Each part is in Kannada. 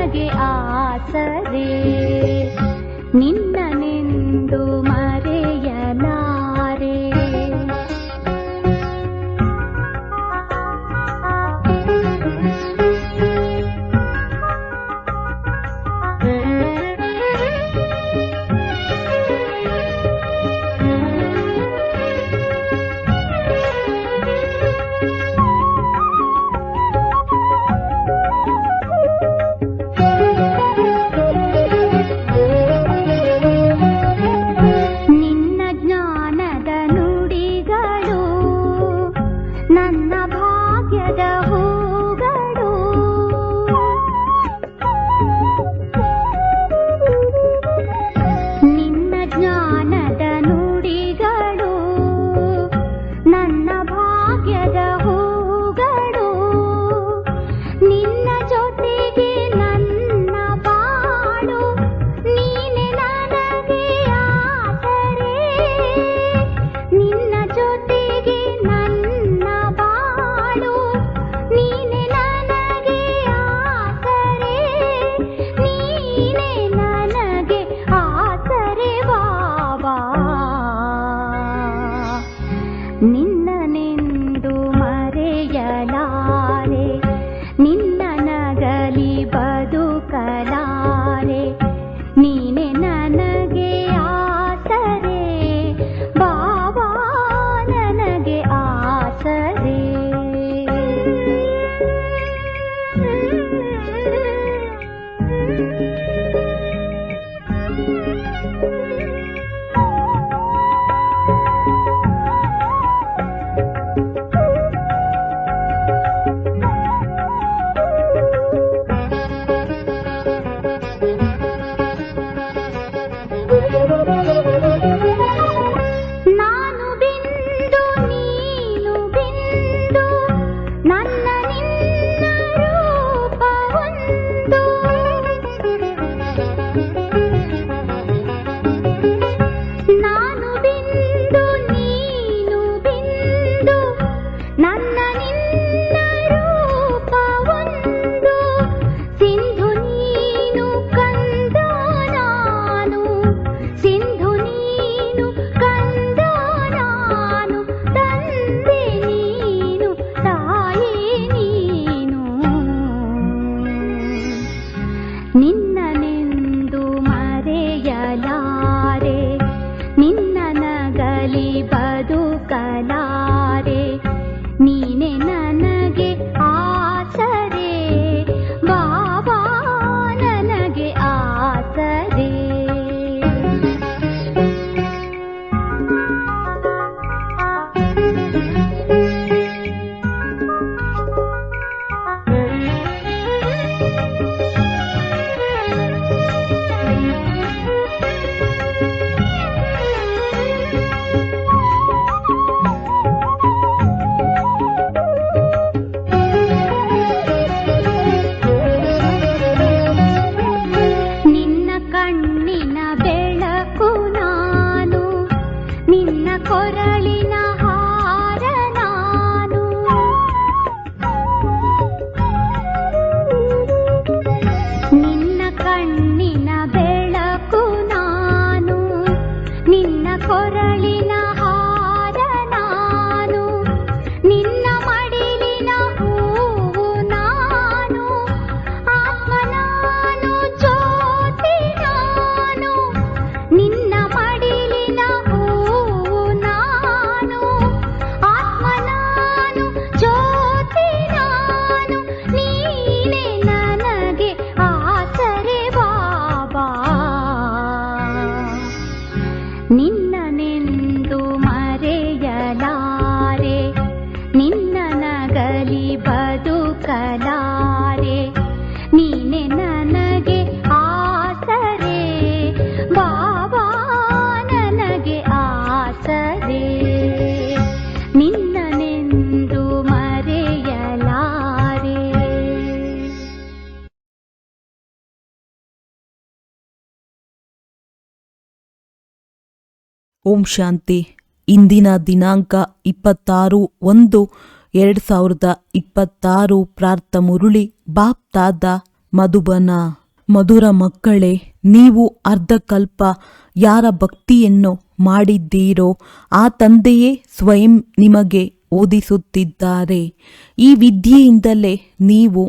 ನನಗೆ ಆಸರೆ ನಿನ್ನನೆಂದು ಮರೆಯಲಾರೆ. ನಿನ್ನನೆಂದು ಮರೆಯಲಾರೆ ನಿನ್ನ ನಗಲಿ ಬದುಕಲಾರೆ ನೀನೆ ನನಗೆ ಆಸರೆ ಬಾಬಾ ನನಗೆ ಆಸರೆ. ನಾನು ಬಿಂದು ನೀನು ಬಿಂದು ನನ್ನ ನಿನ್ನ ರೂಪ ಒಂದು. ನಾನು ಬಿಂದು ನೀನು ಬಿಂದು ನನ್ನ ನಿನ್ನ ರೂಪ ಒಂದು. ಸಿಂಧು ನೀನು ಕಂದ ನಾನು ಸಿಂಧು ನೀನು ಕಂದ ನಾನು ತಂದೆ ನೀನು ತಾಯಿ ನೀನು. ನಿನ್ನನೆಂದು ಮರೆಯಲಾರೆ ನಿನ್ನ ನಗಲಿ ಬದುಕಲಾರೆ ನೀನೆ ನನಗೆ ಆಸರೆ ಬಾಬಾ ನನಗೆ ಆಸರೆ. ನಿನ್ನ ಕಣ್ಣಿನ ಬೆಳಕು ನಾನು ನಿನ್ನ ಕೊರಳಿನ ಹಾರ ನಾನು. ನಿನ್ನ ಕಣ್ಣಿನ ಬೆಳಕು ನಾನು ನಿನ್ನ ಕೊರಳಿನ ಹಾರ ನಾನು. ನಿನ್ನ ಮಡಿಲಿನ ಹೂವು ನಾನು ಆತ್ಮ ನಾನು ಜ್ಯೋತಿ ನಾನು. ನಿನ್ನ ಮಡಿಲಿನ ಹೂವು ನಾನು ಆತ್ಮ ನಾನು ಜ್ಯೋತಿ ನಾನು. ನೀನೆ ನನಗೆ ಆಸರೆ ಬಾಬಾ ನಿನ್ನನೆಂದು ಮರೆಯಲಾರೆ ನಿನ್ನ ನಗಲಿ ಬದುಕಲಾರೆ ನೀನೆ ನನಗೆ ಆಸರೆ ಬಾಬಾ ನನಗೆ ಆಸರೆ. ನಿನ್ನನೆಂದು ಮರೆಯಲಾರೆ. ಓಂ ಶಾಂತಿ. ಇಂದಿನ ದಿನಾಂಕ 26/1/2026 ಪ್ರಾರ್ಥ ಮುರುಳಿ ಬಾಪ್ ದಾದ ಮಧುಬನ. ಮಧುರ ಮಕ್ಕಳೇ, ನೀವು ಅರ್ಧಕಲ್ಪ ಯಾರ ಭಕ್ತಿಯನ್ನು ಮಾಡಿದ್ದೀರೋ ಆ ತಂದೆಯೇ ಸ್ವಯಂ ನಿಮಗೆ ಓದಿಸುತ್ತಿದ್ದಾರೆ. ಈ ವಿದ್ಯೆಯಿಂದಲೇ ನೀವು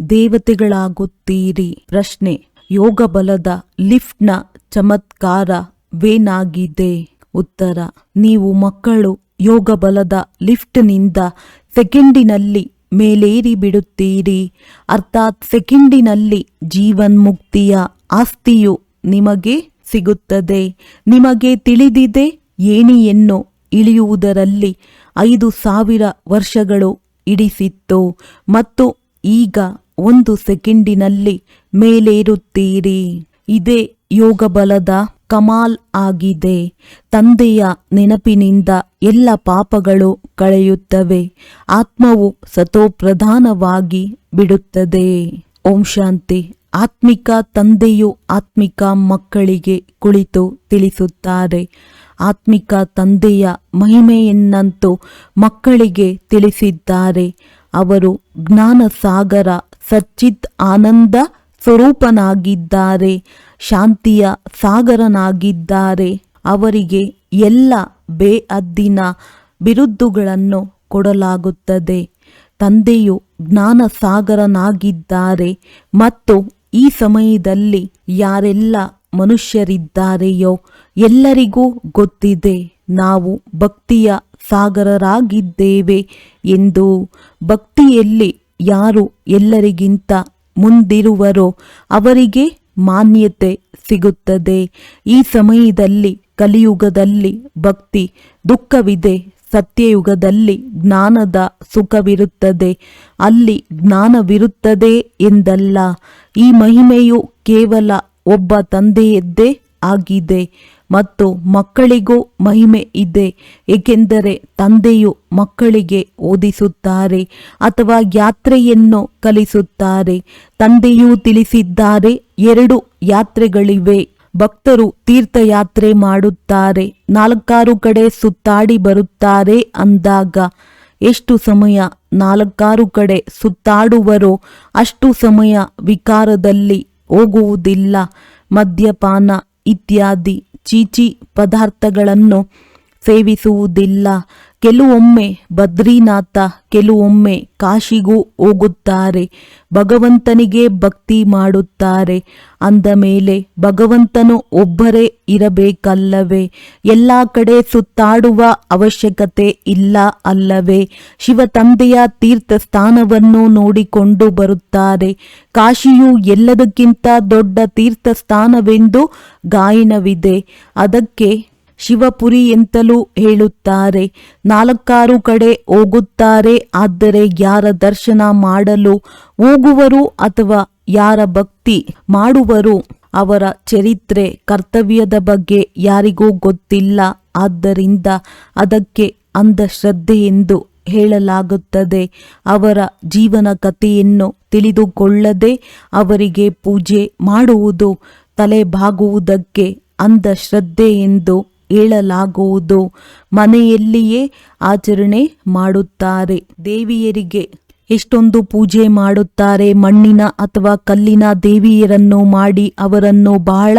ದೇವತೆಗಳಾಗುತ್ತೀರಿ. ಪ್ರಶ್ನೆ: ಯೋಗ ಬಲದ ಲಿಫ್ಟ್ನ ಚಮತ್ಕಾರವೇನಾಗಿದೆ? ಉತ್ತರ: ನೀವು ಮಕ್ಕಳು ಯೋಗ ಬಲದ ಲಿಫ್ಟ್ನಿಂದ ಸೆಕೆಂಡಿನಲ್ಲಿ ಮೇಲೇರಿ ಬಿಡುತ್ತೀರಿ. ಅರ್ಥಾತ್ ಸೆಕೆಂಡಿನಲ್ಲಿ ಜೀವನ್ಮುಕ್ತಿಯ ಆಸ್ತಿಯು ನಿಮಗೆ ಸಿಗುತ್ತದೆ. ನಿಮಗೆ ತಿಳಿದಿದೆ, ಏಣಿಯನ್ನು ಇಳಿಯುವುದರಲ್ಲಿ 5,000 ವರ್ಷಗಳು ಹಿಡಿಸಿತ್ತು ಮತ್ತು ಈಗ 1 ಸೆಕೆಂಡಿನಲ್ಲಿ ಮೇಲೇರುತ್ತೀರಿ. ಇದೇ ಯೋಗ ಬಲದ ಕಮಾಲ್ ಆಗಿದೆ. ತಂದೆಯ ನೆನಪಿನಿಂದ ಎಲ್ಲ ಪಾಪಗಳು ಕಳೆಯುತ್ತವೆ. ಆತ್ಮವು ಸತೋಪ್ರಧಾನವಾಗಿ ಬಿಡುತ್ತದೆ. ಓಂ ಶಾಂತಿ. ಆತ್ಮಿಕ ತಂದೆಯು ಆತ್ಮಿಕ ಮಕ್ಕಳಿಗೆ ಕುಳಿತು ತಿಳಿಸುತ್ತಾರೆ. ಆತ್ಮಿಕ ತಂದೆಯ ಮಹಿಮೆಯನ್ನಂತೂ ಮಕ್ಕಳಿಗೆ ತಿಳಿಸಿದ್ದಾರೆ. ಅವರು ಜ್ಞಾನಸಾಗರ ಸಚ್ಚಿತ್ ಆನಂದ ಸ್ವರೂಪನಾಗಿದ್ದಾರೆ, ಶಾಂತಿಯ ಸಾಗರನಾಗಿದ್ದಾರೆ. ಅವರಿಗೆ ಎಲ್ಲ ಬೇಅದ್ದಿನ ಬಿರುದುಗಳನ್ನು ಕೊಡಲಾಗುತ್ತದೆ. ತಂದೆಯು ಜ್ಞಾನಸಾಗರನಾಗಿದ್ದಾರೆ ಮತ್ತು ಈ ಸಮಯದಲ್ಲಿ ಯಾರೆಲ್ಲ ಮನುಷ್ಯರಿದ್ದಾರೆಯೋ ಎಲ್ಲರಿಗೂ ಗೊತ್ತಿದೆ ನಾವು ಭಕ್ತಿಯ ಸಾಗರರಾಗಿದ್ದೇವೆ ಎಂದು. ಭಕ್ತಿಯಲ್ಲಿ ಯಾರು ಎಲ್ಲರಿಗಿಂತ ಮುಂದಿರುವರೋ ಅವರಿಗೆ ಮಾನ್ಯತೆ ಸಿಗುತ್ತದೆ. ಈ ಸಮಯದಲ್ಲಿ ಕಲಿಯುಗದಲ್ಲಿ ಭಕ್ತಿ ದುಃಖವಿದೆ, ಸತ್ಯಯುಗದಲ್ಲಿ ಜ್ಞಾನದ ಸುಖವಿರುತ್ತದೆ. ಅಲ್ಲಿ ಜ್ಞಾನವಿರುತ್ತದೆ ಎಂದಲ್ಲ, ಈ ಮಹಿಮೆಯು ಕೇವಲ ಒಬ್ಬ ತಂದೆಯದ್ದೇ ಆಗಿದೆ ಮತ್ತು ಮಕ್ಕಳಿಗೂ ಮಹಿಮೆ ಇದೆ, ಏಕೆಂದರೆ ತಂದೆಯು ಮಕ್ಕಳಿಗೆ ಓದಿಸುತ್ತಾರೆ ಅಥವಾ ಯಾತ್ರೆಯನ್ನು ಕಲಿಸುತ್ತಾರೆ. ತಂದೆಯು ತಿಳಿಸಿದ್ದಾರೆ, 2 ಯಾತ್ರೆಗಳಿವೆ. ಭಕ್ತರು ತೀರ್ಥಯಾತ್ರೆ ಮಾಡುತ್ತಾರೆ, 4 ಕಡೆ ಸುತ್ತಾಡಿ ಬರುತ್ತಾರೆ ಅಂದಾಗ ಎಷ್ಟು ಸಮಯ 4 ಕಡೆ ಸುತ್ತಾಡುವರೋ ಅಷ್ಟು ಸಮಯ ವಿಕಾರದಲ್ಲಿ ಹೋಗುವುದಿಲ್ಲ. ಮದ್ಯಪಾನ ಇತ್ಯಾದಿ ಚೀಚಿ ಪದಾರ್ಥಗಳನ್ನು ಸೇವಿಸುವುದಿಲ್ಲ. ಕೆಲವೊಮ್ಮೆ ಬದ್ರಿನಾಥ, ಕೆಲವೊಮ್ಮೆ ಕಾಶಿಗೂ ಹೋಗುತ್ತಾರೆ. ಭಗವಂತನಿಗೆ ಭಕ್ತಿ ಮಾಡುತ್ತಾರೆ. ಅಂದ ಮೇಲೆ ಭಗವಂತನು ಒಬ್ಬರೇ ಇರಬೇಕಲ್ಲವೇ? ಎಲ್ಲ ಕಡೆ ಸುತ್ತಾಡುವ ಅವಶ್ಯಕತೆ ಇಲ್ಲ ಅಲ್ಲವೇ? ಶಿವ ತಂದೆಯ ತೀರ್ಥಸ್ಥಾನವನ್ನು ನೋಡಿಕೊಂಡು ಬರುತ್ತಾರೆ. ಕಾಶಿಯು ಎಲ್ಲದಕ್ಕಿಂತ ದೊಡ್ಡ ತೀರ್ಥಸ್ಥಾನವೆಂದು ಗಾಯನವಿದೆ. ಅದಕ್ಕೆ ಶಿವಪುರಿ ಎಂತಲೂ ಹೇಳುತ್ತಾರೆ. 4 ಕಡೆ ಹೋಗುತ್ತಾರೆ. ಆದರೆ ಯಾರ ದರ್ಶನ ಮಾಡಲು ಹೋಗುವರು ಅಥವಾ ಯಾರ ಭಕ್ತಿ ಮಾಡುವರು ಅವರ ಚರಿತ್ರೆ, ಕರ್ತವ್ಯದ ಬಗ್ಗೆ ಯಾರಿಗೂ ಗೊತ್ತಿಲ್ಲ. ಆದ್ದರಿಂದ ಅದಕ್ಕೆ ಅಂಧಶ್ರದ್ಧೆ ಎಂದು ಹೇಳಲಾಗುತ್ತದೆ. ಅವರ ಜೀವನ ಕಥೆಯನ್ನು ತಿಳಿದುಕೊಳ್ಳದೆ ಅವರಿಗೆ ಪೂಜೆ ಮಾಡುವುದು, ತಲೆಬಾಗುವುದಕ್ಕೆ ಅಂಧಶ್ರದ್ಧೆ ಎಂದು ಹೇಳಲಾಗುವುದು. ಮನೆಯಲ್ಲಿಯೇ ಆಚರಣೆ ಮಾಡುತ್ತಾರೆ. ದೇವಿಯರಿಗೆ ಎಷ್ಟೊಂದು ಪೂಜೆ ಮಾಡುತ್ತಾರೆ. ಮಣ್ಣಿನ ಅಥವಾ ಕಲ್ಲಿನ ದೇವಿಯರನ್ನು ಮಾಡಿ ಅವರನ್ನು ಬಹಳ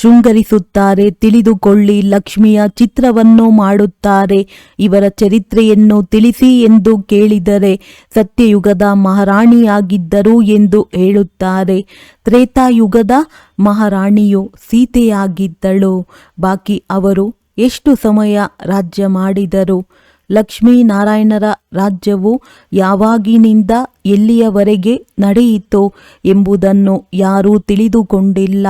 ಶೃಂಗರಿಸುತ್ತಾರೆ. ತಿಳಿದುಕೊಳ್ಳಿ, ಲಕ್ಷ್ಮಿಯ ಚಿತ್ರವನ್ನು ಮಾಡುತ್ತಾರೆ. ಇವರ ಚರಿತ್ರೆಯನ್ನು ತಿಳಿಸಿ ಎಂದು ಕೇಳಿದರೆ ಸತ್ಯಯುಗದ ಮಹಾರಾಣಿಯಾಗಿದ್ದರು ಎಂದು ಹೇಳುತ್ತಾರೆ. ತ್ರೇತಾಯುಗದ ಮಹಾರಾಣಿಯು ಸೀತೆಯಾಗಿದ್ದಳು. ಬಾಕಿ ಅವರು ಎಷ್ಟು ಸಮಯ ರಾಜ್ಯ ಮಾಡಿದರು? ಲಕ್ಷ್ಮೀನಾರಾಯಣರ ರಾಜ್ಯವು ಯಾವಾಗಿನಿಂದ ಎಲ್ಲಿಯವರೆಗೆ ನಡೆಯಿತು ಎಂಬುದನ್ನು ಯಾರೂ ತಿಳಿದುಕೊಂಡಿಲ್ಲ.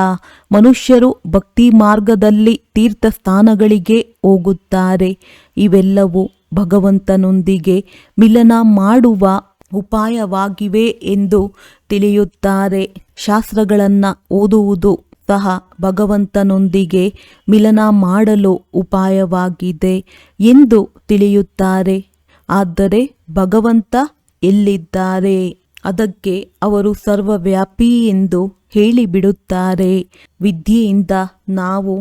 ಮನುಷ್ಯರು ಭಕ್ತಿ ಮಾರ್ಗದಲ್ಲಿ ತೀರ್ಥಸ್ಥಾನಗಳಿಗೆ ಹೋಗುತ್ತಾರೆ. ಇವೆಲ್ಲವೂ ಭಗವಂತನೊಂದಿಗೆ ಮಿಲನ ಮಾಡುವ ಉಪಾಯವಾಗಿವೆ ಎಂದು ತಿಳಿಯುತ್ತಾರೆ. ಶಾಸ್ತ್ರಗಳನ್ನು ಓದುವುದು ಸಹ ಭಗವಂತನೊಂದಿಗೆ ಮಿಲನ ಮಾಡಲು ಉಪಾಯವಾಗಿದೆ ಎಂದು ತಿಳಿಯುತ್ತಾರೆ. ಆದರೆ ಭಗವಂತ ಎಲ್ಲಿದ್ದಾರೆ? ಅದಕ್ಕೆ ಅವರು ಸರ್ವವ್ಯಾಪಿ ಎಂದು ಹೇಳಿಬಿಡುತ್ತಾರೆ. ವಿದ್ಯೆಯಿಂದ ನಾವು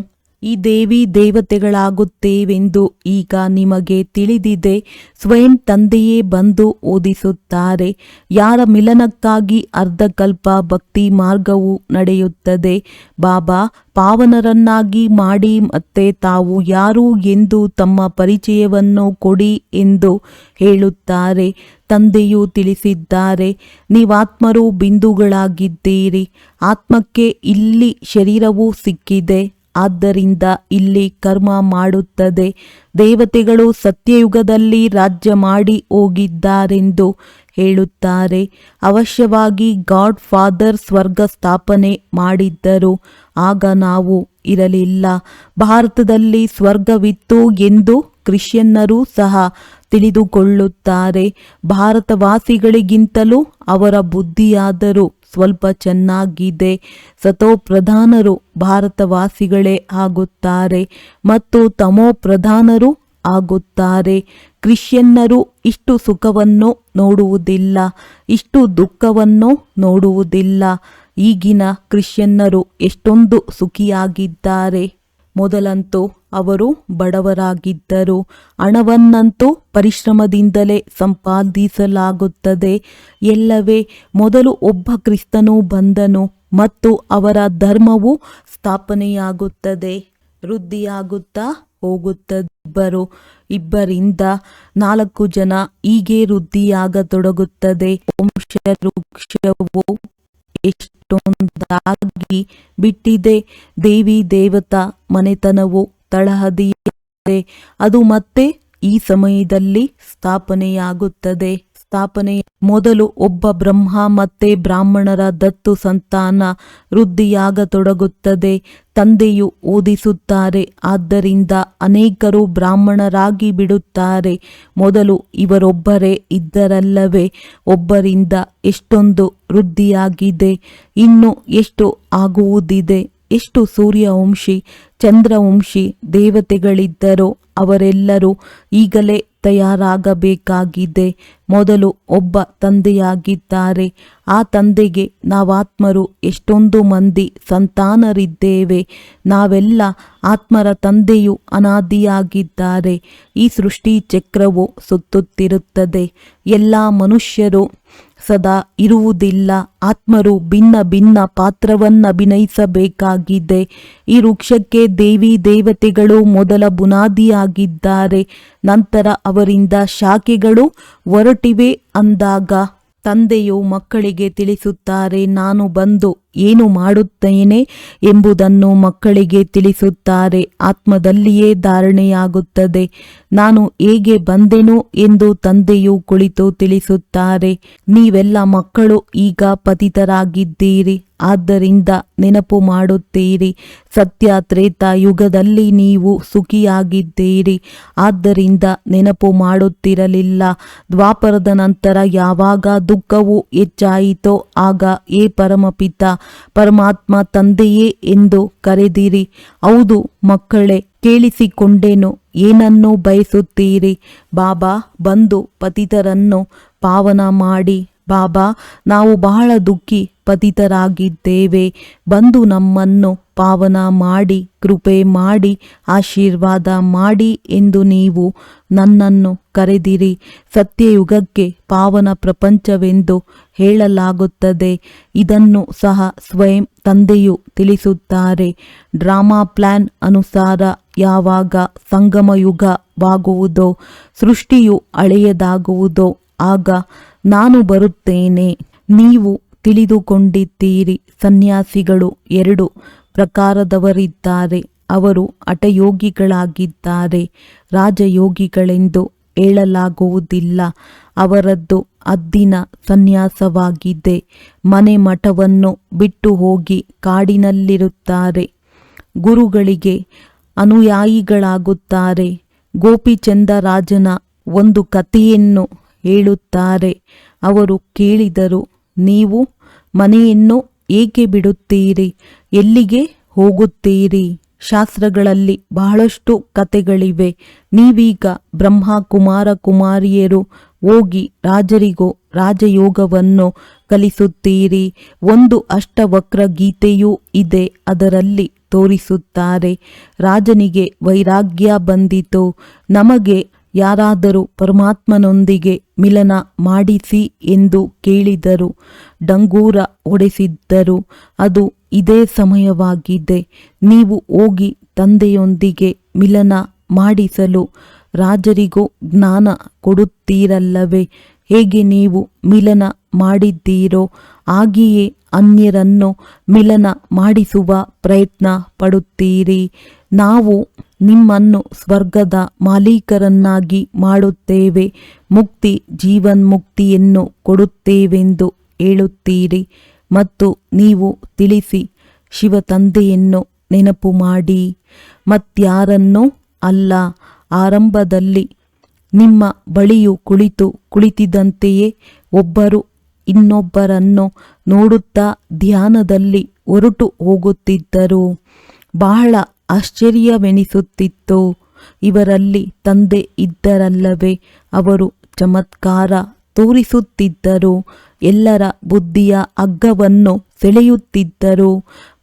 ಈ ದೇವಿ ದೇವತೆಗಳಾಗುತ್ತೇವೆಂದು ಈಗ ನಿಮಗೆ ತಿಳಿದಿದೆ. ಸ್ವಯಂ ತಂದೆಯೇ ಬಂದು ಓದಿಸುತ್ತಾರೆ. ಯಾರ ಮಿಲನಕ್ಕಾಗಿ ಅರ್ಧಕಲ್ಪ ಭಕ್ತಿ ಮಾರ್ಗವು ನಡೆಯುತ್ತದೆ. ಬಾಬಾ ಪಾವನರನ್ನಾಗಿ ಮಾಡಿ ಮತ್ತೆ ತಾವು ಯಾರು ಎಂದು ತಮ್ಮ ಪರಿಚಯವನ್ನು ಕೊಡಿ ಎಂದು ಹೇಳುತ್ತಾರೆ. ತಂದೆಯು ತಿಳಿಸಿದ್ದಾರೆ, ನೀವಾತ್ಮರು ಬಿಂದುಗಳಾಗಿದ್ದೀರಿ. ಆತ್ಮಕ್ಕೆ ಇಲ್ಲಿ ಶರೀರವೂ ಸಿಕ್ಕಿದೆ, ಆದ್ದರಿಂದ ಇಲ್ಲಿ ಕರ್ಮ ಮಾಡುತ್ತದೆ. ದೇವತೆಗಳು ಸತ್ಯಯುಗದಲ್ಲಿ ರಾಜ್ಯ ಮಾಡಿ ಹೋಗಿದ್ದಾರೆಂದು ಹೇಳುತ್ತಾರೆ. ಅವಶ್ಯವಾಗಿ ಗಾಡ್ ಫಾದರ್ ಸ್ವರ್ಗ ಸ್ಥಾಪನೆ ಮಾಡಿದ್ದರು. ಆಗ ನಾವು ಇರಲಿಲ್ಲ. ಭಾರತದಲ್ಲಿ ಸ್ವರ್ಗವಿತ್ತು ಎಂದು ಕ್ರಿಶ್ಚಿಯನ್ನರು ಸಹ ತಿಳಿದುಕೊಳ್ಳುತ್ತಾರೆ. ಭಾರತವಾಸಿಗಳಿಗಿಂತಲೂ ಅವರ ಬುದ್ಧಿಯಾದರೂ ಸ್ವಲ್ಪ ಚೆನ್ನಾಗಿದೆ. ಸತೋಪ್ರಧಾನರು ಭಾರತವಾಸಿಗಳೇ ಆಗುತ್ತಾರೆ ಮತ್ತು ತಮೋಪ್ರಧಾನರು ಆಗುತ್ತಾರೆ. ಕ್ರಿಶ್ಚಿಯನ್ನರು ಇಷ್ಟು ಸುಖವನ್ನು ನೋಡುವುದಿಲ್ಲ, ಇಷ್ಟು ದುಃಖವನ್ನು ನೋಡುವುದಿಲ್ಲ. ಈಗಿನ ಕ್ರಿಶ್ಚಿಯನ್ನರು ಎಷ್ಟೊಂದು ಸುಖಿಯಾಗಿದ್ದಾರೆ. ಮೊದಲಂತೂ ಅವರು ಬಡವರಾಗಿದ್ದರು. ಹಣವನ್ನಂತೂ ಪರಿಶ್ರಮದಿಂದಲೇ ಸಂಪಾದಿಸಲಾಗುತ್ತದೆ. ಎಲ್ಲವೇ ಮೊದಲು ಒಬ್ಬ ಕ್ರಿಸ್ತನು ಬಂದನು ಮತ್ತು ಅವರ ಧರ್ಮವು ಸ್ಥಾಪನೆಯಾಗುತ್ತದೆ, ವೃದ್ಧಿಯಾಗುತ್ತಾ ಹೋಗುತ್ತದೆ. ಇಬ್ಬರಿಂದ 4 ಜನ ಹೀಗೆ ವೃದ್ಧಿಯಾಗತೊಡಗುತ್ತದೆ. ವಂಶವೃಕ್ಷವು ಎಷ್ಟೊಂದಾಗಿ ಬಿಟ್ಟಿದೆ. ದೇವಿ ದೇವತಾ ಮನೆತನವು ತಳಹದಿಯಾಗಿದೆ. ಅದು ಮತ್ತೆ ಈ ಸಮಯದಲ್ಲಿ ಸ್ಥಾಪನೆಯಾಗುತ್ತದೆ. ಮೊದಲು ಒಬ್ಬ ಬ್ರಹ್ಮ ಮತ್ತೆ ಬ್ರಾಹ್ಮಣರ ದತ್ತು ಸಂತಾನ ವೃದ್ಧಿಯಾಗತೊಡಗುತ್ತದೆ. ತಂದೆಯು ಓದಿಸುತ್ತಾರೆ, ಆದ್ದರಿಂದ ಅನೇಕರು ಬ್ರಾಹ್ಮಣರಾಗಿ ಬಿಡುತ್ತಾರೆ. ಮೊದಲು ಇವರೊಬ್ಬರೇ ಇದ್ದರಲ್ಲವೇ, ಒಬ್ಬರಿಂದ ಎಷ್ಟೊಂದು ವೃದ್ಧಿಯಾಗಿದೆ, ಇನ್ನು ಎಷ್ಟು ಆಗುವುದಿದೆ. ಎಷ್ಟು ಸೂರ್ಯವಂಶಿ ಚಂದ್ರವಂಶಿ ದೇವತೆಗಳಿದ್ದರೋ ಅವರೆಲ್ಲರೂ ಈಗಲೇ ತಯಾರಾಗಬೇಕಾಗಿದೆ. ಮೊದಲು ಒಬ್ಬ ತಂದೆಯಾಗಿದ್ದಾರೆ. ಆ ತಂದೆಗೆ ನಾವಾತ್ಮರು ಎಷ್ಟೊಂದು ಮಂದಿ ಸಂತಾನರಿದ್ದೇವೆ. ನಾವೆಲ್ಲ ಆತ್ಮರ ತಂದೆಯು ಅನಾದಿಯಾಗಿದ್ದಾರೆ. ಈ ಸೃಷ್ಟಿ ಚಕ್ರವು ಸುತ್ತುತ್ತಿರುತ್ತದೆ. ಎಲ್ಲ ಮನುಷ್ಯರು ಸದಾ ಇರುವುದಿಲ್ಲ. ಆತ್ಮರು ಭಿನ್ನ ಭಿನ್ನ ಪಾತ್ರವನ್ನಭಿನಯಿಸಬೇಕಾಗಿದೆ. ಈ ವೃಕ್ಷಕ್ಕೆ ದೇವಿ ದೇವತೆಗಳು ಮೊದಲ ಬುನಾದಿಯಾಗಿದ್ದಾರೆ. ನಂತರ ಅವರಿಂದ ಶಾಖೆಗಳು ಹೊರಟಿವೆ ಅಂದಾಗ ತಂದೆಯು ಮಕ್ಕಳಿಗೆ ತಿಳಿಸುತ್ತಾರೆ. ನಾನು ಬಂದು ಏನು ಮಾಡುತ್ತೇನೆ ಎಂಬುದನ್ನು ಮಕ್ಕಳಿಗೆ ತಿಳಿಸುತ್ತಾರೆ. ಆತ್ಮದಲ್ಲಿಯೇ ಧಾರಣೆಯಾಗುತ್ತದೆ. ನಾನು ಹೇಗೆ ಬಂದೆನು ಎಂದು ತಂದೆಯು ಕುಳಿತು ತಿಳಿಸುತ್ತಾರೆ. ನೀವೆಲ್ಲ ಮಕ್ಕಳು ಈಗ ಪತಿತರಾಗಿದ್ದೀರಿ, ಆದ್ದರಿಂದ ನೆನಪು ಮಾಡುತ್ತೀರಿ. ಸತ್ಯ ತ್ರೇತಾ ಯುಗದಲ್ಲಿ ನೀವು ಸುಖಿಯಾಗಿದ್ದೀರಿ, ಆದ್ದರಿಂದ ನೆನಪು ಮಾಡುತ್ತಿರಲಿಲ್ಲ. ದ್ವಾಪರದ ನಂತರ ಯಾವಾಗ ದುಃಖವು ಹೆಚ್ಚಾಯಿತೋ ಆಗ ಏ ಪರಮಪಿತ ಪರಮಾತ್ಮ ತಂದೆಯೇ ಎಂದು ಕರೆದಿರಿ. ಹೌದು ಮಕ್ಕಳೇ, ಕೇಳಿಸಿಕೊಂಡೆನು. ಏನನ್ನು ಬಯಸುತ್ತೀರಿ? ಬಾಬಾ ಬಂದು ಪತಿತರನ್ನು ಪಾವನ ಮಾಡಿ. ಬಾಬಾ, ನಾವು ಬಹಳ ದುಃಖಿ ಪತಿತರಾಗಿದ್ದೇವೆ. ಬಂದು ನಮ್ಮನ್ನು ಪಾವನ ಮಾಡಿ, ಕೃಪೆ ಮಾಡಿ, ಆಶೀರ್ವಾದ ಮಾಡಿ ಎಂದು ನೀವು ನನ್ನನ್ನು ಕರೆದಿರಿ. ಸತ್ಯಯುಗಕ್ಕೆ ಪಾವನ ಪ್ರಪಂಚವೆಂದು ಹೇಳಲಾಗುತ್ತದೆ. ಇದನ್ನು ಸಹ ಸ್ವಯಂ ತಂದೆಯು ತಿಳಿಸುತ್ತಾರೆ. ಡ್ರಾಮಾ ಪ್ಲಾನ್ ಅನುಸಾರ ಯಾವಾಗ ಸಂಗಮಯುಗವಾಗುವುದೋ, ಸೃಷ್ಟಿಯು ಹಳೆಯದಾಗುವುದೋ ಆಗ ನಾನು ಬರುತ್ತೇನೆ. ನೀವು ತಿಳಿದುಕೊಂಡಿದ್ದೀರಿ. ಸನ್ಯಾಸಿಗಳು 2 ಪ್ರಕಾರದವರಿದ್ದಾರೆ. ಅವರು ಹಠಯೋಗಿಗಳಾಗಿದ್ದಾರೆ. ರಾಜಯೋಗಿಗಳೆಂದು ಹೇಳಲಾಗುವುದಿಲ್ಲ. ಅವರದ್ದು ಹದ್ದಿನ ಸನ್ಯಾಸವಾಗಿದೆ. ಮನೆ ಮಠವನ್ನು ಬಿಟ್ಟು ಹೋಗಿ ಕಾಡಿನಲ್ಲಿರುತ್ತಾರೆ. ಗುರುಗಳಿಗೆ ಅನುಯಾಯಿಗಳಾಗುತ್ತಾರೆ. ಗೋಪಿಚಂದರಾಜನ ಒಂದು ಕಥೆಯನ್ನು ಹೇಳುತ್ತಾರೆ. ಅವರು ಕೇಳಿದರು, ನೀವು ಮನೆಯನ್ನು ಏಕೆ ಬಿಡುತ್ತೀರಿ? ಎಲ್ಲಿಗೆ ಹೋಗುತ್ತೀರಿ? ಶಾಸ್ತ್ರಗಳಲ್ಲಿ ಬಹಳಷ್ಟು ಕಥೆಗಳಿವೆ. ನೀವೀಗ ಬ್ರಹ್ಮ ಕುಮಾರ ಕುಮಾರಿಯರು ಹೋಗಿ ರಾಜರಿಗೂ ರಾಜಯೋಗವನ್ನು ಕಲಿಸುತ್ತೀರಿ. ಒಂದು ಅಷ್ಟವಕ್ರ ಗೀತೆಯೂ ಇದೆ. ಅದರಲ್ಲಿ ತೋರಿಸುತ್ತಾರೆ. ರಾಜನಿಗೆ ವೈರಾಗ್ಯ ಬಂದಿತು. ನಮಗೆ ಯಾರಾದರೂ ಪರಮಾತ್ಮನೊಂದಿಗೆ ಮಿಲನ ಮಾಡಿಸಿ ಎಂದು ಕೇಳಿದರು. ಡಂಗೂರ ಹೊಡೆಸಿದ್ದರು. ಅದು ಇದೇ ಸಮಯವಾಗಿದೆ. ನೀವು ಹೋಗಿ ತಂದೆಯೊಂದಿಗೆ ಮಿಲನ ಮಾಡಿಸಲು ರಾಜರಿಗೂ ಜ್ಞಾನ ಕೊಡುತ್ತೀರಲ್ಲವೇ? ಹೇಗೆ ನೀವು ಮಿಲನ ಮಾಡಿದ್ದೀರೋ ಹಾಗೆಯೇ ಅನ್ಯರನ್ನು ಮಿಲನ ಮಾಡಿಸುವ ಪ್ರಯತ್ನ ಪಡುತ್ತೀರಿ. ನಾವು ನಿಮ್ಮನ್ನು ಸ್ವರ್ಗದ ಮಾಲೀಕರನ್ನಾಗಿ ಮಾಡುತ್ತೇವೆ, ಮುಕ್ತಿ ಜೀವನ್ಮುಕ್ತಿಯನ್ನು ಕೊಡುತ್ತೇವೆಂದು ಹೇಳುತ್ತೀರಿ. ಮತ್ತು ನೀವು ತಿಳಿಸಿ, ಶಿವ ತಂದೆಯನ್ನು ನೆನಪು ಮಾಡಿ, ಮತ್ಯಾರನ್ನೂ ಅಲ್ಲ. ಆರಂಭದಲ್ಲಿ ನಿಮ್ಮ ಬಳಿಯು ಕುಳಿತಿದ್ದಂತೆಯೇ ಒಬ್ಬರು ಇನ್ನೊಬ್ಬರನ್ನು ನೋಡುತ್ತಾ ಧ್ಯಾನದಲ್ಲಿ ಹೊರಟು ಹೋಗುತ್ತಿದ್ದರು. ಬಹಳ ಆಶ್ಚರ್ಯವೆನಿಸುತ್ತಿತ್ತು. ಇವರಲ್ಲಿ ತಂದೆ ಇದ್ದರಲ್ಲವೇ? ಅವರು ಚಮತ್ಕಾರ ತೋರಿಸುತ್ತಿದ್ದರು. ಎಲ್ಲರ ಬುದ್ಧಿಯ ಹಗ್ಗವನ್ನು ಸೆಳೆಯುತ್ತಿದ್ದರು.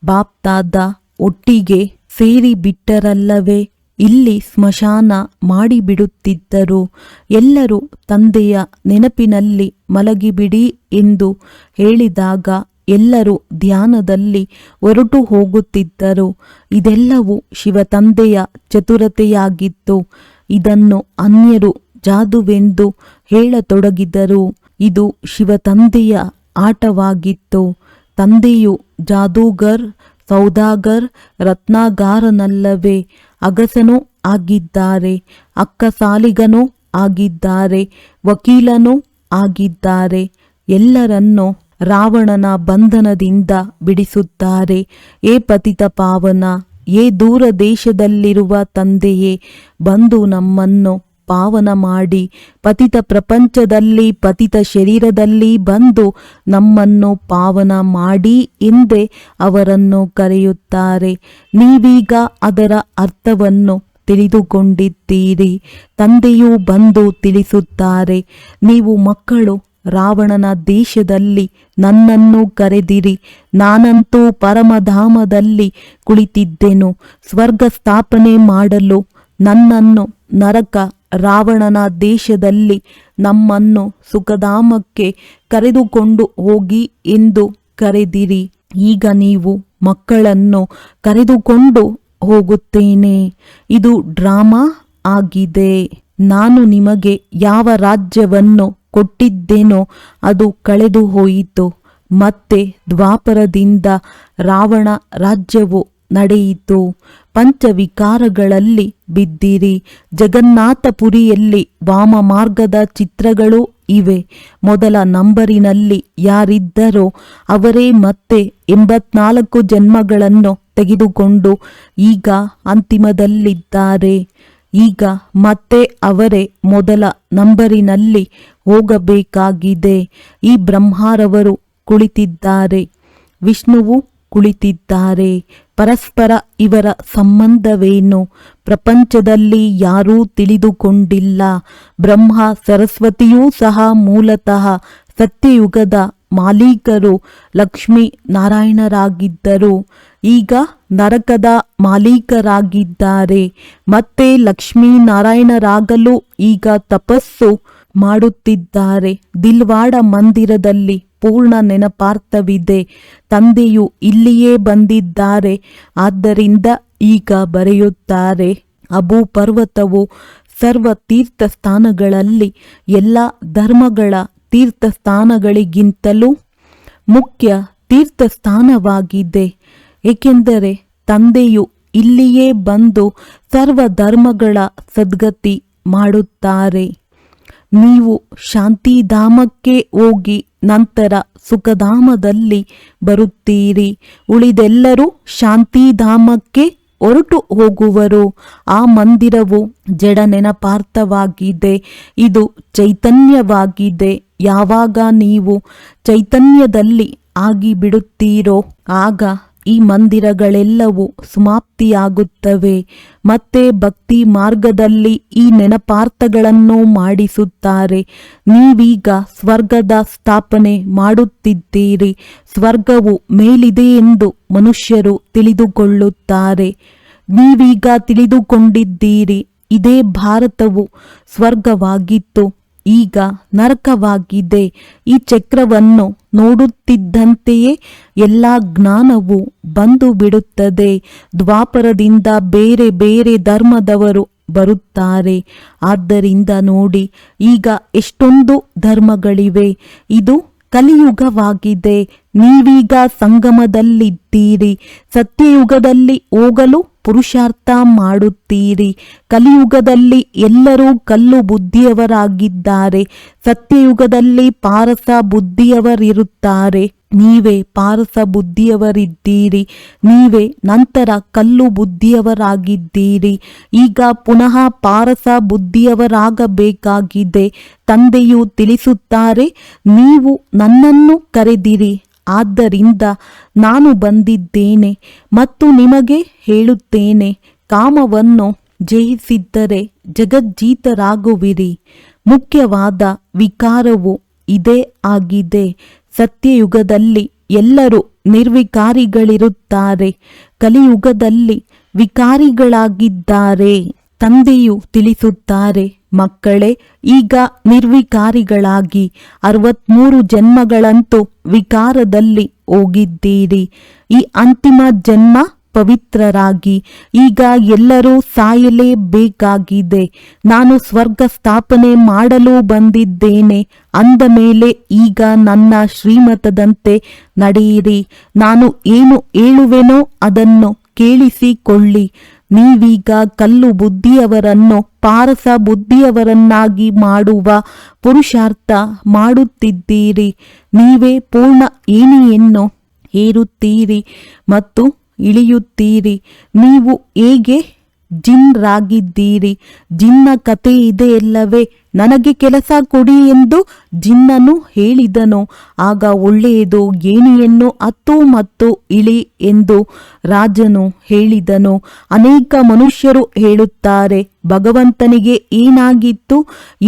ಬಾಪ್ತಾದ ಒಟ್ಟಿಗೆ ಸೇರಿಬಿಟ್ಟರಲ್ಲವೇ? ಇಲ್ಲಿ ಸ್ಮಶಾನ ಮಾಡಿಬಿಡುತ್ತಿದ್ದರು. ಎಲ್ಲರೂ ತಂದೆಯ ನೆನಪಿನಲ್ಲಿ ಮಲಗಿಬಿಡಿ ಎಂದು ಹೇಳಿದಾಗ ಎಲ್ಲರೂ ಧ್ಯಾನದಲ್ಲಿ ಹೊರಟು ಹೋಗುತ್ತಿದ್ದರು. ಇದೆಲ್ಲವೂ ಶಿವತಂದೆಯ ಚತುರತೆಯಾಗಿತ್ತು. ಇದನ್ನು ಅನ್ಯರು ಜಾದುವೆಂದು ಹೇಳತೊಡಗಿದರು. ಇದು ಶಿವತಂದೆಯ ಆಟವಾಗಿತ್ತು. ತಂದೆಯು ಜಾದೂಗರ್, ಸೌದಾಗರ್, ರತ್ನಾಗಾರನಲ್ಲವೇ? ಅಗಸನೂ ಆಗಿದ್ದಾರೆ, ಅಕ್ಕಸಾಲಿಗನೂ ಆಗಿದ್ದಾರೆ, ವಕೀಲನೂ ಆಗಿದ್ದಾರೆ. ಎಲ್ಲರನ್ನೂ ರಾವಣನ ಬಂಧನದಿಂದ ಬಿಡಿಸುತ್ತಾರೆ. ಏ ಪತಿತ ಪಾವನ, ಏ ದೂರ ದೇಶದಲ್ಲಿರುವ ತಂದೆಯೇ, ಬಂದು ನಮ್ಮನ್ನು ಪಾವನ ಮಾಡಿ. ಪತಿತ ಪ್ರಪಂಚದಲ್ಲಿ ಪತಿತ ಶರೀರದಲ್ಲಿ ಬಂದು ನಮ್ಮನ್ನು ಪಾವನ ಮಾಡಿ ಎಂದೇ ಅವರನ್ನು ಕರೆಯುತ್ತಾರೆ. ನೀವೀಗ ಅದರ ಅರ್ಥವನ್ನು ತಿಳಿದುಕೊಂಡಿದ್ದೀರಿ. ತಂದೆಯೂ ಬಂದು ತಿಳಿಸುತ್ತಾರೆ, ನೀವು ಮಕ್ಕಳು ರಾವಣನ ದೇಶದಲ್ಲಿ ನನ್ನನ್ನು ಕರೆದಿರಿ. ನಾನಂತೂ ಪರಮಧಾಮದಲ್ಲಿ ಕುಳಿತಿದ್ದೆನು. ಸ್ವರ್ಗ ಸ್ಥಾಪನೆ ಮಾಡಲು ನನ್ನನ್ನು ನರಕ ರಾವಣನ ದೇಶದಲ್ಲಿ ನಮ್ಮನ್ನು ಸುಖಧಾಮಕ್ಕೆ ಕರೆದುಕೊಂಡು ಹೋಗಿ ಎಂದು ಕರೆದಿರಿ. ಈಗ ನೀವು ಮಕ್ಕಳನ್ನು ಕರೆದುಕೊಂಡು ಹೋಗುತ್ತೇನೆ. ಇದು ಡ್ರಾಮಾ ಆಗಿದೆ. ನಾನು ನಿಮಗೆ ಯಾವ ರಾಜ್ಯವನ್ನು ಕೊಟ್ಟಿದ್ದೇನೋ ಅದು ಕಳೆದು ಹೋಯಿತು. ಮತ್ತೆ ದ್ವಾಪರದಿಂದ ರಾವಣ ರಾಜ್ಯವು ನಡೆಯಿತು. ಪಂಚವಿಕಾರಗಳಲ್ಲಿ ಬಿದ್ದಿರಿ. ಜಗನ್ನಾಥಪುರಿಯಲ್ಲಿ ವಾಮ ಮಾರ್ಗದ ಚಿತ್ರಗಳೂ ಇವೆ. ಮೊದಲ ನಂಬರಿನಲ್ಲಿ ಯಾರಿದ್ದರೋ ಅವರೇ ಮತ್ತೆ 84 ಜನ್ಮಗಳನ್ನು ತೆಗೆದುಕೊಂಡು ಈಗ ಅಂತಿಮದಲ್ಲಿದ್ದಾರೆ. ಈಗ ಮತ್ತೆ ಅವರೇ ಮೊದಲ ನಂಬರಿನಲ್ಲಿ ಹೋಗಬೇಕಾಗಿದೆ. ಈ ಬ್ರಹ್ಮರವರು ಕುಳಿತಿದ್ದಾರೆ, ವಿಷ್ಣುವು ಕುಳಿತಿದ್ದಾರೆ. ಪರಸ್ಪರ ಇವರ ಸಂಬಂಧವೇನು? ಪ್ರಪಂಚದಲ್ಲಿ ಯಾರೂ ತಿಳಿದುಕೊಂಡಿಲ್ಲ. ಬ್ರಹ್ಮ ಸರಸ್ವತಿಯೂ ಸಹ ಮೂಲತಃ ಸತ್ಯಯುಗದ ಮಾಲೀಕರು ಲಕ್ಷ್ಮೀ ನಾರಾಯಣರಾಗಿದ್ದರು. ಈಗ ನರಕದ ಮಾಲೀಕರಾಗಿದ್ದಾರೆ. ಮತ್ತೆ ಲಕ್ಷ್ಮೀ ನಾರಾಯಣರಾಗಲು ಈಗ ತಪಸ್ಸು ಮಾಡುತ್ತಿದ್ದಾರೆ. ದಿಲ್ವಾಡ ಮಂದಿರದಲ್ಲಿ ಪೂರ್ಣ ನೆನಪಾರ್ಥವಿದೆ. ತಂದೆಯು ಇಲ್ಲಿಯೇ ಬಂದಿದ್ದಾರೆ. ಆದ್ದರಿಂದ ಈಗ ಬರೆಯುತ್ತಾರೆ, ಅಬು ಪರ್ವತವು ಸರ್ವ ತೀರ್ಥಸ್ಥಾನಗಳಲ್ಲಿ ಎಲ್ಲ ಧರ್ಮಗಳ ತೀರ್ಥಸ್ಥಾನಗಳಿಗಿಂತಲೂ ಮುಖ್ಯ ತೀರ್ಥಸ್ಥಾನವಾಗಿದೆ. ಏಕೆಂದರೆ ತಂದೆಯು ಇಲ್ಲಿಯೇ ಬಂದು ಸರ್ವ ಧರ್ಮಗಳ ಸದ್ಗತಿ ಮಾಡುತ್ತಾರೆ. ನೀವು ಶಾಂತಿಧಾಮಕ್ಕೆ ಹೋಗಿ ನಂತರ ಸುಖಧಾಮದಲ್ಲಿ ಬರುತ್ತೀರಿ. ಉಳಿದೆಲ್ಲರೂ ಶಾಂತಿಧಾಮಕ್ಕೆ ಹೊರಟು ಹೋಗುವರು. ಆ ಮಂದಿರವು ಜಡ ನೆನಪಾರ್ಥವಾಗಿದೆ. ಇದು ಚೈತನ್ಯವಾಗಿದೆ. ಯಾವಾಗ ನೀವು ಚೈತನ್ಯದಲ್ಲಿ ಆಗಿಬಿಡುತ್ತೀರೋ ಆಗ ಈ ಮಂದಿರಗಳೆಲ್ಲವೂ ಸಮಾಪ್ತಿಯಾಗುತ್ತವೆ. ಮತ್ತೆ ಭಕ್ತಿ ಮಾರ್ಗದಲ್ಲಿ ಈ ನೆನಪಾರ್ಥಗಳನ್ನು ಮಾಡಿಸುತ್ತಾರೆ. ನೀವೀಗ ಸ್ವರ್ಗದ ಸ್ಥಾಪನೆ ಮಾಡುತ್ತಿದ್ದೀರಿ. ಸ್ವರ್ಗವು ಮೇಲಿದೆ ಎಂದು ಮನುಷ್ಯರು ತಿಳಿದುಕೊಳ್ಳುತ್ತಾರೆ. ನೀವೀಗ ತಿಳಿದುಕೊಂಡಿದ್ದೀರಿ. ಇದೇ ಭಾರತವು ಸ್ವರ್ಗವಾಗಿತ್ತು, ಈಗ ನರಕವಾಗಿದೆ. ಈ ಚಕ್ರವನ್ನು ನೋಡುತ್ತಿದ್ದಂತೆಯೇ ಎಲ್ಲ ಜ್ಞಾನವು ಬಂದು ಬಿಡುತ್ತದೆ. ದ್ವಾಪರದಿಂದ ಬೇರೆ ಬೇರೆ ಧರ್ಮದವರು ಬರುತ್ತಾರೆ. ಆದ್ದರಿಂದ ನೋಡಿ, ಈಗ ಎಷ್ಟೊಂದು ಧರ್ಮಗಳಿವೆ. ಇದು ಕಲಿಯುಗವಾಗಿದೆ. ನೀವೀಗ ಸಂಗಮದಲ್ಲಿದ್ದೀರಿ. ಸತ್ಯಯುಗದಲ್ಲಿ ಹೋಗಲು ಪುರುಷಾರ್ಥ ಮಾಡುತ್ತೀರಿ. ಕಲಿಯುಗದಲ್ಲಿ ಎಲ್ಲರೂ ಕಲ್ಲು ಬುದ್ಧಿಯವರಾಗಿದ್ದಾರೆ. ಸತ್ಯಯುಗದಲ್ಲಿ ಪಾರಸ ಬುದ್ಧಿಯವರಿರುತ್ತಾರೆ. ನೀವೇ ಪಾರಸ ಬುದ್ಧಿಯವರಿದ್ದೀರಿ. ನೀವೇ ನಂತರ ಕಲ್ಲು ಬುದ್ಧಿಯವರಾಗಿದ್ದೀರಿ. ಈಗ ಪುನಃ ಪಾರಸ ಬುದ್ಧಿಯವರಾಗಬೇಕಾಗಿದೆ. ತಂದೆಯು ತಿಳಿಸುತ್ತಾರೆ, ನೀವು ನನ್ನನ್ನು ಕರೆದಿರಿ, ಆದ್ದರಿಂದ ನಾನು ಬಂದಿದ್ದೇನೆ ಮತ್ತು ನಿಮಗೆ ಹೇಳುತ್ತೇನೆ, ಕಾಮವನ್ನು ಜಯಿಸಿದ್ದರೆ ಜಗಜ್ಜೀತರಾಗುವಿರಿ. ಮುಖ್ಯವಾದ ವಿಕಾರವು ಇದೇ ಆಗಿದೆ. ಸತ್ಯಯುಗದಲ್ಲಿ ಎಲ್ಲರೂ ನಿರ್ವಿಕಾರಿಗಳಿರುತ್ತಾರೆ. ಕಲಿಯುಗದಲ್ಲಿ ವಿಕಾರಿಗಳಾಗಿದ್ದಾರೆ. ತಂದೆಯು ತಿಳಿಸುತ್ತಾರೆ, ಮಕ್ಕಳೇ, ಈಗ ನಿರ್ವಿಕಾರಿಗಳಾಗಿ 63 ಜನ್ಮಗಳಂತೂ ವಿಕಾರದಲ್ಲಿ ಹೋಗಿದ್ದೀರಿ. ಈ ಅಂತಿಮ ಜನ್ಮ ಪವಿತ್ರರಾಗಿ. ಈಗ ಎಲ್ಲರೂ ಸಾಯಲೇಬೇಕಾಗಿದೆ. ನಾನು ಸ್ವರ್ಗ ಸ್ಥಾಪನೆ ಮಾಡಲು ಬಂದಿದ್ದೇನೆ ಅಂದ ಮೇಲೆ ಈಗ ನನ್ನ ಶ್ರೀಮತದಂತೆ ನಡೆಯಿರಿ. ನಾನು ಏನು ಹೇಳುವೆನೋ ಅದನ್ನು ಕೇಳಿಸಿಕೊಳ್ಳಿ. ನೀವೀಗ ಕಲ್ಲು ಬುದ್ಧಿಯವರನ್ನು ಪಾರಸ ಬುದ್ಧಿಯವರನ್ನಾಗಿ ಮಾಡುವ ಪುರುಷಾರ್ಥ ಮಾಡುತ್ತಿದ್ದೀರಿ. ನೀವೇ ಪೂರ್ಣ ಏಣಿಯನ್ನು ಏರುತ್ತೀರಿ ಮತ್ತು ಇಳಿಯುತ್ತೀರಿ. ನೀವು ಹೇಗೆ ಜಿನ್ರಾಗಿದ್ದೀರಿ. ಜಿನ್ನ ಕತೆ ಇದೆಯಲ್ಲವೇ, ನನಗೆ ಕೆಲಸ ಕೊಡಿ ಎಂದು ಜಿನ್ನನು ಹೇಳಿದನು. ಆಗ ಒಳ್ಳೆಯದು, ಏಣಿಯನ್ನು ಹತ್ತು ಮತ್ತು ಇಳಿ ಎಂದು ರಾಜನು ಹೇಳಿದನು. ಅನೇಕ ಮನುಷ್ಯರು ಹೇಳುತ್ತಾರೆ, ಭಗವಂತನಿಗೆ ಏನಾಗಿತ್ತು?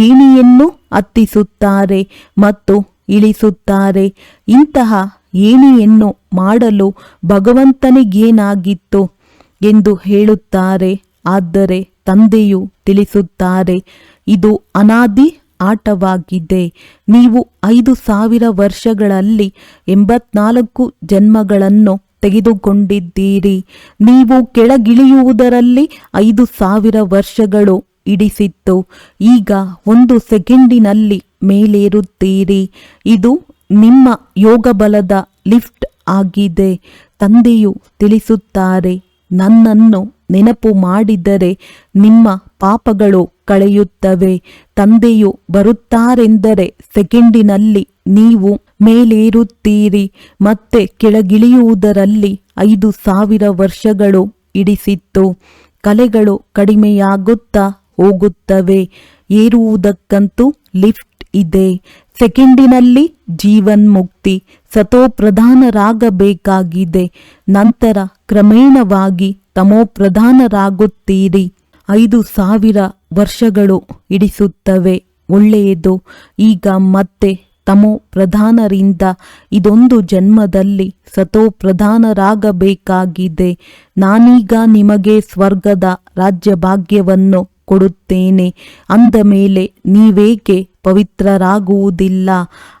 ಏಣಿಯನ್ನು ಹತ್ತಿಸುತ್ತಾರೆ ಮತ್ತು ಇಳಿಸುತ್ತಾರೆ. ಇಂತಹ ಏಣಿಯನ್ನು ಮಾಡಲು ಭಗವಂತನಿಗೇನಾಗಿತ್ತು ಎಂದು ಹೇಳುತ್ತಾರೆ. ಆದರೆ ತಂದೆಯು ತಿಳಿಸುತ್ತಾರೆ, ಇದು ಅನಾದಿ ಆಟವಾಗಿದೆ. ನೀವು 5000 ವರ್ಷಗಳಲ್ಲಿ 84 ಜನ್ಮಗಳನ್ನು ತೆಗೆದುಕೊಂಡಿದ್ದೀರಿ. ನೀವು ಕೆಳಗಿಳಿಯುವುದರಲ್ಲಿ 5000 ವರ್ಷಗಳು ಹಿಡಿಸಿತ್ತು. ಈಗ 1 ಸೆಕೆಂಡಿನಲ್ಲಿ ಮೇಲೇರುತ್ತೀರಿ. ಇದು ನಿಮ್ಮ ಯೋಗಬಲದ ಲಿಫ್ಟ್ ಆಗಿದೆ. ತಂದೆಯು ತಿಳಿಸುತ್ತಾರೆ, ನನ್ನನ್ನು ನೆನಪು ಮಾಡಿದರೆ ನಿಮ್ಮ ಪಾಪಗಳು ಕಳೆಯುತ್ತವೆ. ತಂದೆಯು ಬರುತ್ತಾರೆಂದರೆ ಸೆಕೆಂಡಿನಲ್ಲಿ ನೀವು ಮೇಲೇರುತ್ತೀರಿ. ಮತ್ತೆ ಕೆಳಗಿಳಿಯುವುದರಲ್ಲಿ 5000 ವರ್ಷಗಳು ಹಿಡಿಸಿತ್ತು. ಕಲೆಗಳು ಕಡಿಮೆಯಾಗುತ್ತಾ ಹೋಗುತ್ತವೆ. ಏರುವುದಕ್ಕಂತೂ ಲಿಫ್ಟ್ ಇದೆ. ಸೆಕೆಂಡಿನಲ್ಲಿ ಜೀವನ್ಮುಕ್ತಿ, ಸತೋಪ್ರಧಾನರಾಗಬೇಕಾಗಿದೆ. ನಂತರ ಕ್ರಮೇಣವಾಗಿ ತಮೋಪ್ರಧಾನರಾಗುತ್ತೀರಿ. 5000 ವರ್ಷಗಳು ಹಿಡಿಸುತ್ತವೆ. ಒಳ್ಳೆಯದು. ಈಗ ಮತ್ತೆ ತಮೋ ಪ್ರಧಾನರಿಂದ ಇದೊಂದು ಜನ್ಮದಲ್ಲಿ ಸತೋಪ್ರಧಾನರಾಗಬೇಕಾಗಿದೆ. ನಾನೀಗ ನಿಮಗೆ ಸ್ವರ್ಗದ ರಾಜ್ಯಭಾಗ್ಯವನ್ನು ಕೊಡುತ್ತೇನೆ ಅಂದ ಮೇಲೆ ನೀವೇಕೆ ಪವಿತ್ರರಾಗುವುದಿಲ್ಲ?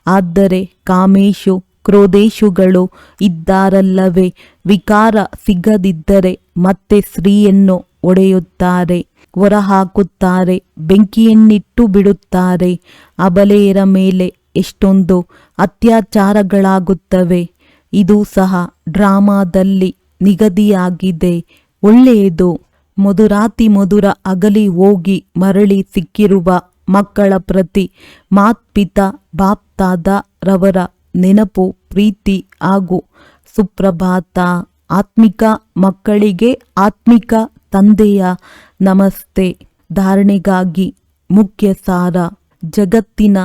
ಆದರೆ ಕಾಮೇಶು ಕ್ರೋಧೇಶುಗಳು ಇದ್ದಾರಲ್ಲವೇ, ವಿಕಾರ ಸಿಗದಿದ್ದರೆ ಮತ್ತೆ ಸ್ತ್ರೀಯನ್ನು ಒಡೆಯುತ್ತಾರೆ, ಹೊರಹಾಕುತ್ತಾರೆ, ಬೆಂಕಿಯನ್ನಿಟ್ಟು ಬಿಡುತ್ತಾರೆ. ಅಬಲೆಯರ ಮೇಲೆ ಎಷ್ಟೊಂದು ಅತ್ಯಾಚಾರಗಳಾಗುತ್ತವೆ. ಇದು ಸಹ ಡ್ರಾಮಾದಲ್ಲಿ ನಿಗದಿಯಾಗಿದೆ. ಒಳ್ಳೆಯದು. ಮಧುರಾತಿ ಮಧುರ ಅಗಲಿ ಹೋಗಿ ಮರಳಿ ಸಿಕ್ಕಿರುವ ಮಕ್ಕಳ ಪ್ರತಿ ಮಾತ್ಪಿತಾ ಬಾಪ್ತಾದ ರವರ ನೆನಪು, ಪ್ರೀತಿ ಹಾಗೂ ಸುಪ್ರಭಾತ. ಆತ್ಮಿಕ ಮಕ್ಕಳಿಗೆ ಆತ್ಮಿಕ ತಂದೆಯ ನಮಸ್ತೆ. ಧಾರಣೆಗಾಗಿ ಮುಖ್ಯ ಸಾರ: ಜಗತ್ತಿನ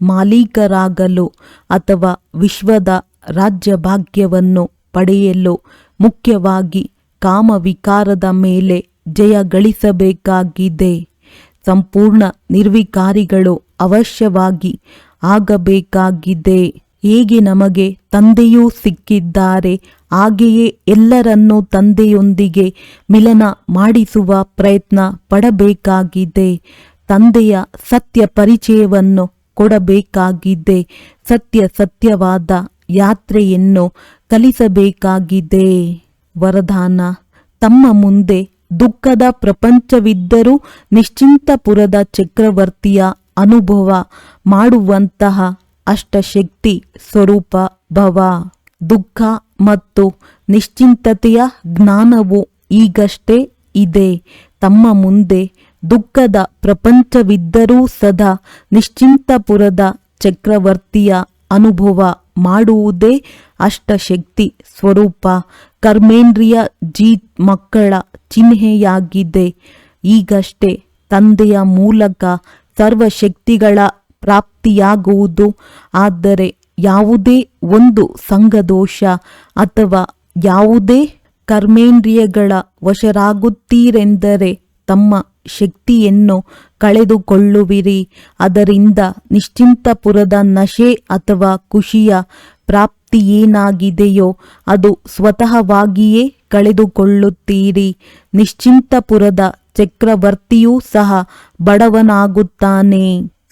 ಮಾಲೀಕರಾಗಲು ಅಥವಾ ವಿಶ್ವದ ರಾಜ್ಯಭಾಗ್ಯವನ್ನು ಪಡೆಯಲು ಮುಖ್ಯವಾಗಿ ಕಾಮವಿಕಾರದ ಮೇಲೆ ಜಯ ಗಳಿಸಬೇಕಾಗಿದೆ. ಸಂಪೂರ್ಣ ನಿರ್ವಿಕಾರಿಗಳು ಅವಶ್ಯವಾಗಿ ಆಗಬೇಕಾಗಿದೆ. ಹೇಗೆ ನಮಗೆ ತಂದೆಯೂ ಸಿಕ್ಕಿದ್ದಾರೆ ಹಾಗೆಯೇ ಎಲ್ಲರನ್ನೂ ತಂದೆಯೊಂದಿಗೆ ಮಿಲನ ಮಾಡಿಸುವ ಪ್ರಯತ್ನ ಪಡಬೇಕಾಗಿದೆ. ತಂದೆಯ ಸತ್ಯ ಪರಿಚಯವನ್ನು ಕೊಡಬೇಕಾಗಿದೆ. ಸತ್ಯವಾದ ಯಾತ್ರೆಯನ್ನು ಕಲಿಸಬೇಕಾಗಿದೆ. ವರದಾನ: ತಮ್ಮ ಮುಂದೆ ದುಃಖದ ಪ್ರಪಂಚವಿದ್ದರೂ ನಿಶ್ಚಿಂತಪುರದ ಚಕ್ರವರ್ತಿಯ ಅನುಭವ ಮಾಡುವಂತಹ ಅಷ್ಟಶಕ್ತಿ ಸ್ವರೂಪ ಭವ. ದುಃಖ ಮತ್ತು ನಿಶ್ಚಿಂತತೆಯ ಜ್ಞಾನವು ಈಗಷ್ಟೇ ಇದೆ. ತಮ್ಮ ಮುಂದೆ ದುಃಖದ ಪ್ರಪಂಚವಿದ್ದರೂ ಸದಾ ನಿಶ್ಚಿಂತಪುರದ ಚಕ್ರವರ್ತಿಯ ಅನುಭವ ಮಾಡುವುದೇ ಅಷ್ಟಶಕ್ತಿ ಸ್ವರೂಪ ಕರ್ಮೇಂದ್ರಿಯ ಜೀತ್ ಮಕ್ಕಳ ಚಿಹ್ನೆಯಾಗಿದೆ. ಈಗಷ್ಟೇ ತಂದೆಯ ಮೂಲಕ ಸರ್ವಶಕ್ತಿಗಳ ಪ್ರಾಪ್ತಿಯಾಗುವುದು. ಆದರೆ ಯಾವುದೇ ಒಂದು ಸಂಘದೋಷ ಅಥವಾ ಯಾವುದೇ ಕರ್ಮೇಂದ್ರಿಯಗಳ ವಶರಾಗುತ್ತೀರೆಂದರೆ ತಮ್ಮ ಶಕ್ತಿಯನ್ನು ಕಳೆದುಕೊಳ್ಳುವಿರಿ. ಅದರಿಂದ ನಿಶ್ಚಿಂತಪುರದ ನಶೆ ಅಥವಾ ಖುಷಿಯ ಪ್ರಾಪ್ತಿಯೇನಾಗಿದೆಯೋ ಅದು ಸ್ವತಃವಾಗಿಯೇ ಕಳೆದುಕೊಳ್ಳುತ್ತೀರಿ. ನಿಶ್ಚಿಂತಪುರದ ಚಕ್ರವರ್ತಿಯೂ ಸಹ ಬಡವನಾಗುತ್ತಾನೆ.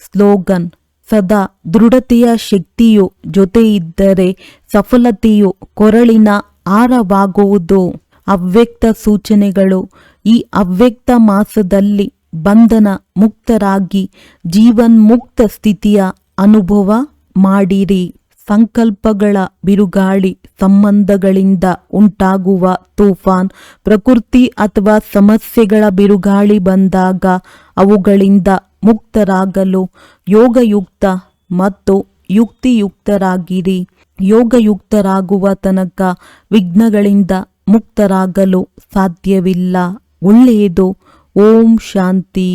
ಸ್ಲೋಗನ್: ಸದಾ ದೃಢತೆಯ ಶಕ್ತಿಯು ಜೊತೆಯಿದ್ದರೆ ಸಫಲತೆಯು ಕೊರಳಿನ ಹಾರವಾಗುವುದು. ಅವ್ಯಕ್ತ ಸೂಚನೆಗಳು: ಈ ಅವ್ಯಕ್ತ ಮಾಸದಲ್ಲಿ ಬಂಧನ ಮುಕ್ತರಾಗಿ ಜೀವನ್ಮುಕ್ತ ಸ್ಥಿತಿಯ ಅನುಭವ ಮಾಡಿರಿ. ಸಂಕಲ್ಪಗಳ ಬಿರುಗಾಳಿ ಸಂಬಂಧಗಳಿಂದ ಉಂಟಾಗುವ ತೂಫಾನ್. ಪ್ರಕೃತಿ ಅಥವಾ ಸಮಸ್ಯೆಗಳ ಬಿರುಗಾಳಿ ಬಂದಾಗ ಅವುಗಳಿಂದ ಮುಕ್ತರಾಗಲು ಯೋಗಯುಕ್ತ ಮತ್ತು ಯುಕ್ತಿಯುಕ್ತರಾಗಿರಿ. ಯೋಗಯುಕ್ತರಾಗುವ ತನಕ ವಿಘ್ನಗಳಿಂದ ಮುಕ್ತರಾಗಲು ಸಾಧ್ಯವಿಲ್ಲ. ಒಳ್ಳೆಯದು. ಓಂ ಶಾಂತಿ.